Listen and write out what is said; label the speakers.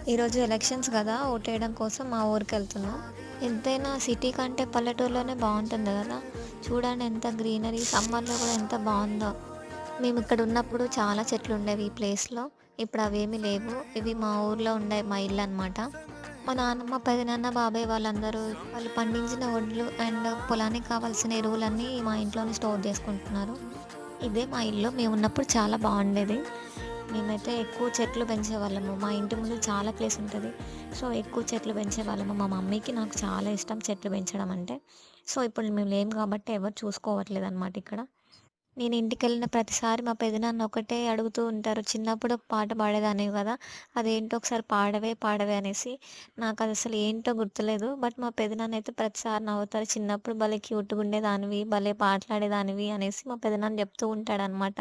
Speaker 1: ఈరోజు ఎలక్షన్స్ కదా! ఓటేయడం కోసం మా ఊరికెళ్తున్నాం. ఎంతైనా సిటీ కంటే పల్లెటూరులోనే బావుంటుంది గదా! చూడండి ఎంత గ్రీనరీ సమ్మర్‌లో గూడా ఎంత బావుందో. మేమిక్కడ ఉన్నప్పుడు చాలా చెట్లుండేవి ఈ ప్లేస్‌లో. ఇప్పుడు అవేమీ లేవు. ఇవి మా ఊర్లో ఉండే మా ఇల్లనమాట. మా నాన్నమ్మ, పెదనాన్న, బాబాయ్ వాళ్ళందరూ వాళ్ళు పండించిన వడ్లు అండ్ పొలానికి కావాల్సిన ఎరువులన్నీ మా ఇంట్లోనే స్టోర్ జేసుకుంటున్నారు. ఇదే మా ఇల్లు. మేమున్నప్పుడు చాలా బావుండేది. మేమైతే ఎక్కువ చెట్లు పెంచేవాళ్ళము. మా ఇంటి ముందు చాలా ప్లేస్ ఉంటది. సో, ఎక్కువ చెట్లు పెంచేవాళ్ళము. మా మమ్మీకి, నాకు చాలా ఇష్టం చెట్లు పెంచడం అంటే. సో, ఇప్పుడు మేము లేము కాబట్టి ఎవరు చూసుకోవట్లేదనమాట ఇక్కడ. నేను ఇంటికెళ్ళిన ప్రతిసారి మా పెదనాన్న ఒకటే అడుగుతూ ఉంటారు. చిన్నప్పుడు ఒక పాట పాడేదానివి గదా! అదేంటో ఒకసారి పాడవే, పాడవే అనేసి. నాకదసలు ఏంటో గుర్తులేదు. బట్ మా పెదనాన్నయితే ప్రతిసారి నవ్వుతారు. చిన్నప్పుడు భలే క్యూట్‌గుండేదానివి, భలే పాటలాడేదానివి అనేసి మా పెదనాన్న జెప్తూ ఉంటాడనమాట.